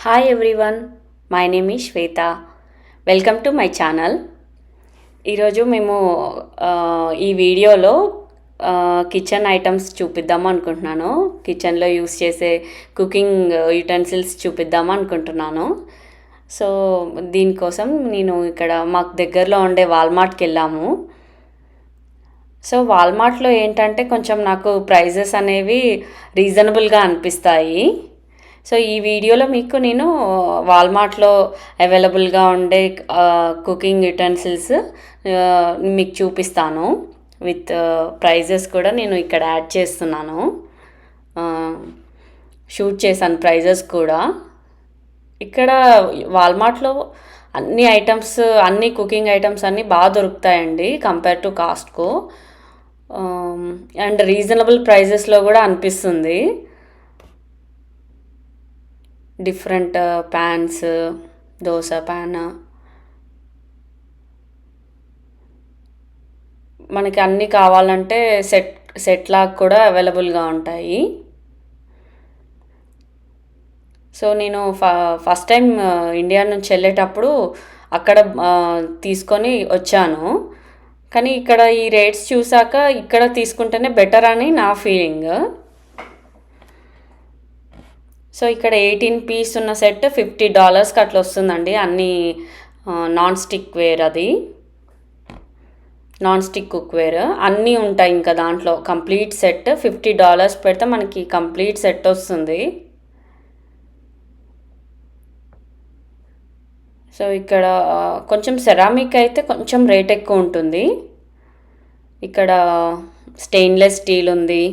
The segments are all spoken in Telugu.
Hi everyone, my name is Shweta. Welcome to my channel. ఈరోజు మేము ఈ వీడియోలో కిచెన్ ఐటమ్స్ చూపిద్దాం అనుకుంటున్నాను. కిచెన్లో యూస్ చేసే కుకింగ్ యుటెన్సిల్స్ చూపిద్దాం అనుకుంటున్నాను. సో దీనికోసం నేను ఇక్కడ మాకు దగ్గరలో ఉండే వాల్మార్ట్కి వెళ్ళాము. సో వాల్మార్ట్లో ఏంటంటే కొంచెం నాకు ప్రైజెస్ అనేవి రీజనబుల్గా అనిపిస్తాయి. సో ఈ వీడియోలో మీకు నేను వాల్మార్ట్లో అవైలబుల్గా ఉండే కుకింగ్ యుటెన్సిల్స్ మీకు చూపిస్తాను. విత్ ప్రైజెస్ కూడా నేను ఇక్కడ యాడ్ చేస్తున్నాను. షూట్ చేశాను ప్రైజెస్ కూడా. ఇక్కడ వాల్మార్ట్లో అన్ని ఐటమ్స్, అన్ని కుకింగ్ ఐటమ్స్ అన్నీ బాగా దొరుకుతాయండి compare to Costco. And reasonable ప్రైజెస్లో కూడా అనిపిస్తుంది. డిఫరెంట్ ప్యాన్స్, దోశ ప్యాన్, మనకి అన్నీ కావాలంటే సెట్ లాగా కూడా అవైలబుల్గా ఉంటాయి. సో నేను ఫస్ట్ టైం ఇండియా నుంచి వెళ్ళేటప్పుడు అక్కడ తీసుకొని వచ్చాను. కానీ ఇక్కడ ఈ రేట్స్ చూసాక ఇక్కడ తీసుకుంటేనే బెటర్ అని నా ఫీలింగ్. సో ఇక్కడ 18 పీస్ ఉన్న సెట్ $50కి అట్లా వస్తుందండి. అన్నీ నాన్ స్టిక్ వేర్, అది నాన్ స్టిక్ కుక్వేర్ అన్నీ ఉంటాయి. ఇంకా దాంట్లో కంప్లీట్ సెట్ $50 పెడితే మనకి కంప్లీట్ సెట్ వస్తుంది. సో ఇక్కడ కొంచెం సెరామిక్ అయితే కొంచెం రేట్ ఎక్కువ ఉంటుంది. ఇక్కడ స్టెయిన్లెస్ స్టీల్ ఉంది,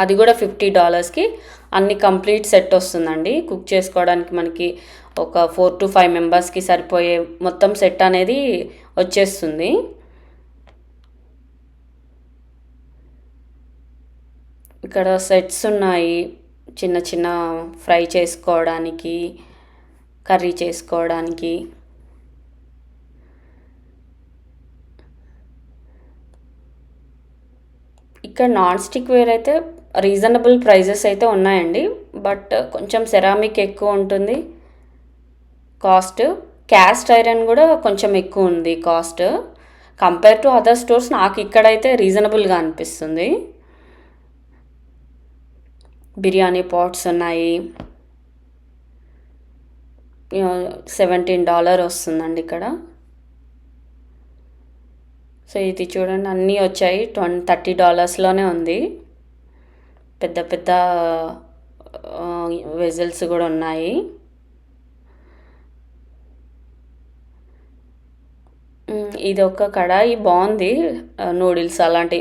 అది కూడా $50కి అన్ని కంప్లీట్ సెట్ వస్తుందండి. కుక్ చేసుకోవడానికి మనకి ఒక 4 to 5 మెంబర్స్కి సరిపోయే మొత్తం సెట్ అనేది వచ్చేస్తుంది. ఇక్కడ సెట్స్ ఉన్నాయి, చిన్న చిన్న ఫ్రై చేసుకోవడానికి, కర్రీ చేసుకోవడానికి. ఇక్కడ నాన్ స్టిక్ వేర్ అయితే రీజనబుల్ ప్రైజెస్ అయితే ఉన్నాయండి. బట్ కొంచెం సెరామిక్ ఎక్కువ ఉంటుంది కాస్ట్. క్యాస్ట్ ఐరన్ కూడా కొంచెం ఎక్కువ ఉంది cost compare to other stores. నాకు ఇక్కడైతే రీజనబుల్గా అనిపిస్తుంది. బిర్యానీ పాట్స్ ఉన్నాయి, $17 వస్తుందండి ఇక్కడ. సో ఇది చూడండి, అన్నీ వచ్చాయి $30లోనే ఉంది. పెద్ద పెద్ద వెజల్స్ కూడా ఉన్నాయి. ఇది ఒక కడాయి బాగుంది, నూడిల్స్ అలాంటి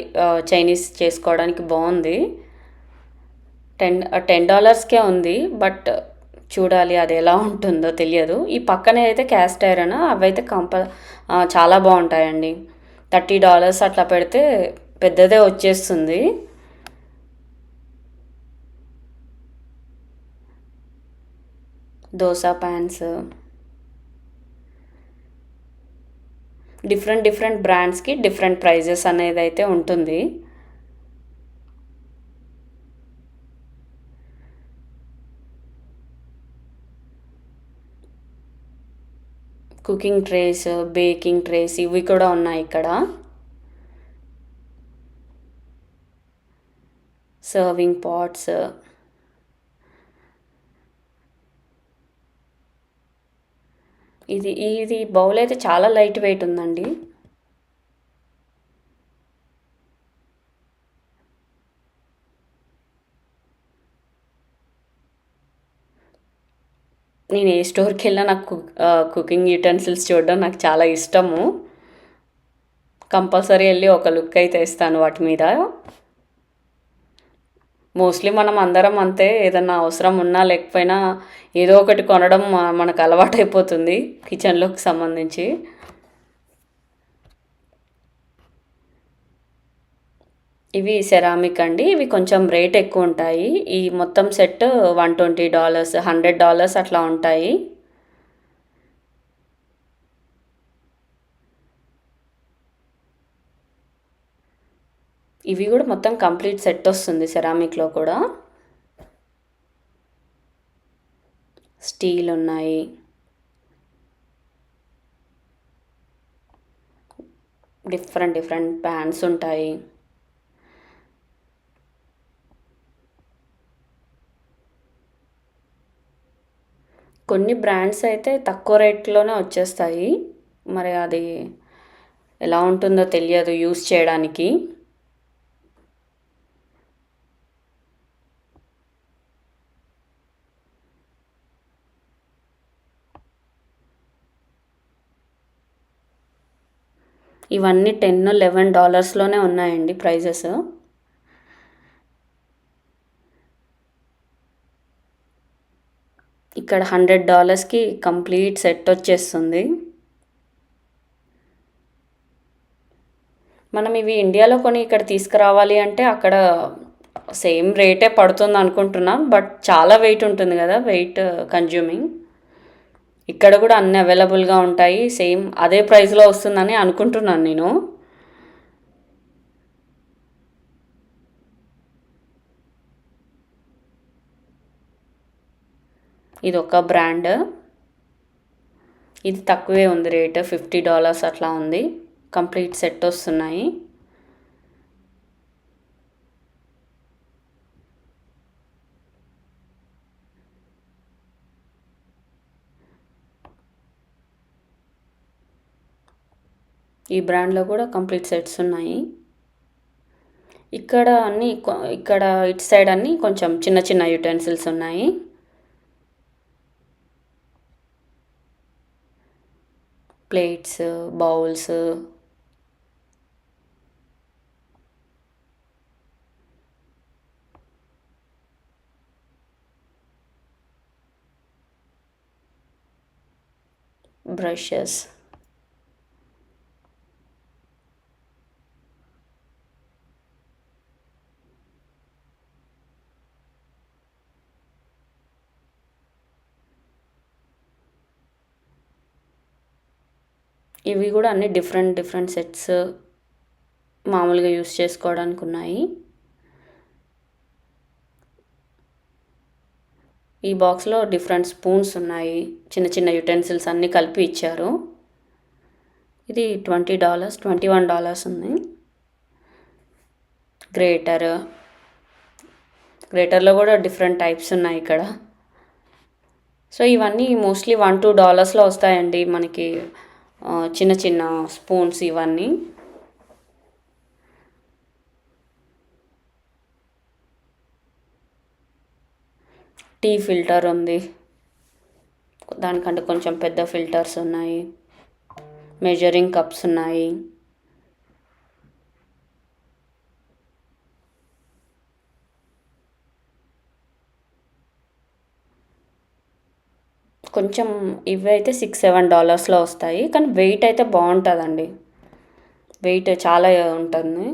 చైనీస్ చేసుకోవడానికి బాగుంది. $10కే ఉంది. బట్ చూడాలి అది ఎలా ఉంటుందో తెలియదు. ఈ పక్కనే అయితే క్యాస్ట్ ఐరన్, అవైతే చాలా బాగుంటాయండి. $30 అట్లా పెడితే పెద్దదే వచ్చేస్తుంది. దోశ ప్యాన్స్, డిఫరెంట్ బ్రాండ్స్కి డిఫరెంట్ ప్రైజెస్ అనేది అయితే ఉంటుంది. కుకింగ్ ట్రేస్, బేకింగ్ ట్రేస్ ఇవి కూడా ఉన్నాయి ఇక్కడ. సర్వింగ్ పాట్స్, ఇది బౌల్ అయితే చాలా లైట్ వెయిట్ ఉందండి. నేను ఏ స్టోర్కి వెళ్ళినా నాకు కుకింగ్ యూటెన్సిల్స్ చూడడం నాకు చాలా ఇష్టము. కంపల్సరీ వెళ్ళి ఒక లుక్ అయితే ఇస్తాను వాటి మీద. మోస్ట్లీ మనం అందరం అంతే, ఏదన్నా అవసరం ఉన్నా లేకపోయినా ఏదో ఒకటి కొనడం మనకు అలవాటైపోతుంది కిచెన్లోకి సంబంధించి. ఇవి సెరామిక్ అండి. ఇవి కొంచెం రేట్ ఎక్కువ ఉంటాయి. ఈ మొత్తం సెట్ $120, $100 అట్లా ఉంటాయి. ఇవి కూడా మొత్తం కంప్లీట్ సెట్ వస్తుంది సెరామిక్లో కూడా. స్టీల్ ఉన్నాయి, డిఫరెంట్ డిఫరెంట్ ప్యాన్స్ ఉంటాయి. కొన్ని బ్రాండ్స్ అయితే తక్కువ రేట్లోనే వచ్చేస్తాయి, మరి అది ఎలా ఉంటుందో తెలియదు యూస్ చేయడానికి. ఇవన్నీ $10-11లోనే ఉన్నాయండి ప్రైజెస్. ఇక్కడ $100కి కంప్లీట్ సెట్ వచ్చేస్తుంది. మనం ఇవి ఇండియాలో కొని ఇక్కడ తీసుకురావాలి అంటే అక్కడ సేమ్ రేటే పడుతుంది అనుకుంటున్నాం, బట్ చాలా వెయిట్ ఉంటుంది కదా, వెయిట్ కన్జ్యూమింగ్. ఇక్కడ కూడా అన్నీ అవైలబుల్గా ఉంటాయి, సేమ్ అదే ప్రైస్లో వస్తుందని అనుకుంటున్నాను నేను. ఇది ఒక బ్రాండ్, ఇది తక్కువే ఉంది రేట్, $50 అట్లా ఉంది. కంప్లీట్ సెట్ వస్తున్నాయి. ఈ బ్రాండ్లో కూడా కంప్లీట్ సెట్స్ ఉన్నాయి. ఇక్కడ ఇటు సైడ్ అన్నీ కొంచెం చిన్న చిన్న యుటెన్సిల్స్ ఉన్నాయి. ప్లేట్స్, బౌల్స్, బ్రషెస్, ఇవి కూడా అన్ని డిఫరెంట్ డిఫరెంట్ సెట్స్ మామూలుగా యూస్ చేసుకోవడానికి ఉన్నాయి. ఈ బాక్స్లో డిఫరెంట్ స్పూన్స్ ఉన్నాయి, చిన్న చిన్న యుటెన్సిల్స్ అన్నీ కలిపి ఇచ్చారు. ఇది $21 ఉంది. గ్రేటర్లో కూడా డిఫరెంట్ టైప్స్ ఉన్నాయి ఇక్కడ. సో ఇవన్నీ మోస్ట్లీ $1-2లో వస్తాయండి మనకి, చిన్న చిన్న స్పూన్స్ ఇవన్నీ. టీ ఫిల్టర్ ఉంది, దానికంటే కొంచెం పెద్ద ఫిల్టర్స్ ఉన్నాయి. మెజరింగ్ కప్స్ ఉన్నాయి. కొంచెం ఇవి అయితే $6-7లో వస్తాయి, కానీ వెయిట్ అయితే బాగుంటుందండి, వెయిట్ చాలా ఉంటుంది.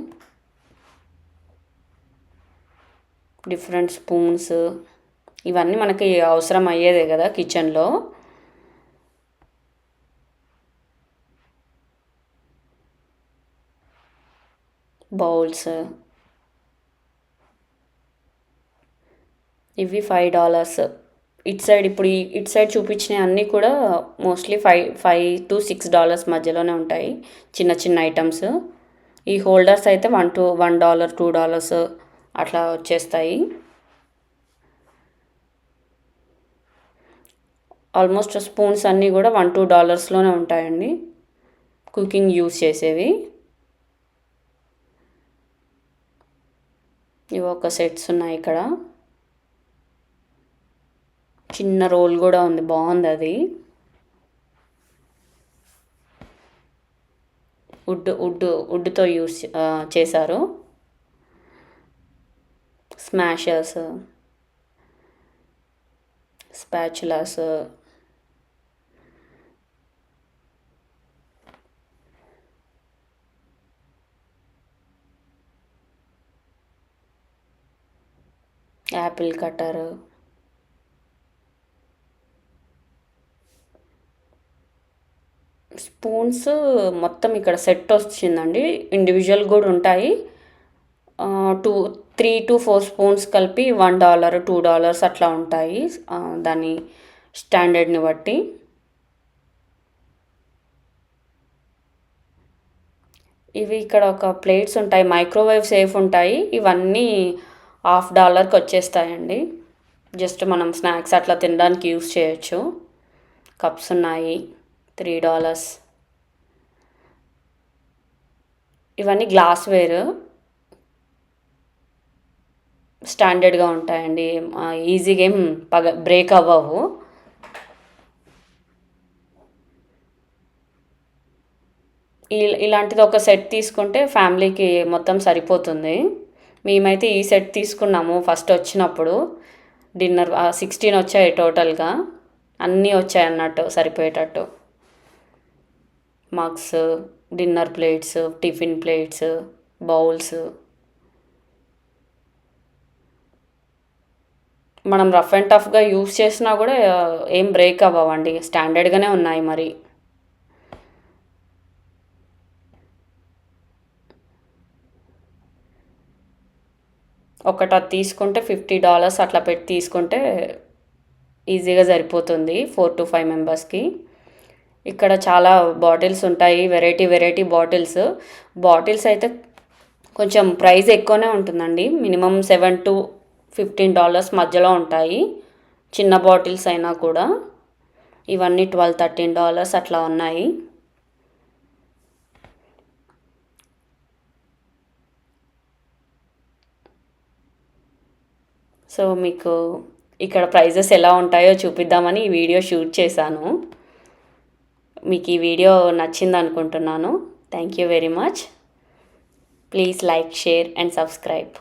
డిఫరెంట్ స్పూన్స్, ఇవన్నీ మనకి అవసరం అయ్యేదే కదా కిచెన్లో. బౌల్స్, ఇవి $5. ఇటు సైడ్ చూపించినవి అన్నీ కూడా మోస్ట్లీ $5 to $6 మధ్యలోనే ఉంటాయి, చిన్న చిన్న ఐటమ్స్. ఈ హోల్డర్స్ అయితే $1 to $2 అట్లా వచ్చేస్తాయి. ఆల్మోస్ట్ స్పూన్స్ అన్నీ కూడా $1-2లోనే ఉంటాయండి, కుకింగ్ యూస్ చేసేవి. ఇవి ఒక సెట్స్ ఉన్నాయి. ఇక్కడ చిన్న రోల్ కూడా ఉంది, బాగుంది అది. వుడ్తో యూస్ చేశారు. Smashers, spatulas, Apple cutter, spoons మొత్తం ఇక్కడ సెట్ వచ్చిందండి. ఇండివిజువల్ కూడా ఉంటాయి. 3 to 4 స్పూన్స్ కలిపి $1 to $2 అట్లా ఉంటాయి. దాని స్టాండర్డ్ని బట్టి. ఇవి ఇక్కడ ఒక ప్లేట్స్ ఉంటాయి, మైక్రోవేవ్ సేఫ్ ఉంటాయి. ఇవన్నీ $1/2కి వచ్చేస్తాయండి. జస్ట్ మనం స్నాక్స్ అట్లా తినడానికి యూస్ చేయొచ్చు. కప్స్ ఉన్నాయి $3. ఇవన్నీ గ్లాస్ వేర్ స్టాండర్డ్గా ఉంటాయండి. ఈజీగా ఏం బ్రేక్ అవ్వవు. ఇలాంటిది ఒక సెట్ తీసుకుంటే ఫ్యామిలీకి మొత్తం సరిపోతుంది. మేమైతే ఈ సెట్ తీసుకున్నాము ఫస్ట్ వచ్చినప్పుడు. డిన్నర్ 16 వచ్చాయి టోటల్గా. అన్నీ వచ్చాయి అన్నట్టు సరిపోయేటట్టు. Mugs, dinner plates, tiffin plates, bowls. మనం రఫ్ అండ్ టఫ్గా యూస్ చేసినా కూడా ఏం బ్రేక్ అవ్వవండి, స్టాండర్డ్గానే ఉన్నాయి మరి. ఒకటి అది తీసుకుంటే $50 అట్లా పెట్టి తీసుకుంటే ఈజీగా సరిపోతుంది 4 to 5 మెంబర్స్కి. ఇక్కడ చాలా బాటిల్స్ ఉంటాయి, వెరైటీ బాటిల్స్ అయితే కొంచెం ప్రైస్ ఎక్కువనే ఉంటుందండి. మినిమం $7 to 15 మధ్యలో ఉంటాయి చిన్న బాటిల్స్ అయినా కూడా. ఇవన్నీ $12-13 అట్లా ఉన్నాయి. సో మీకు ఇక్కడ ప్రైజెస్ ఎలా ఉంటాయో చూపిద్దామని ఈ వీడియో షూట్ చేశాను. మీకు ఈ వీడియో నచ్చింది అనుకుంటున్నాను. Thank you very much. Please like, share and subscribe.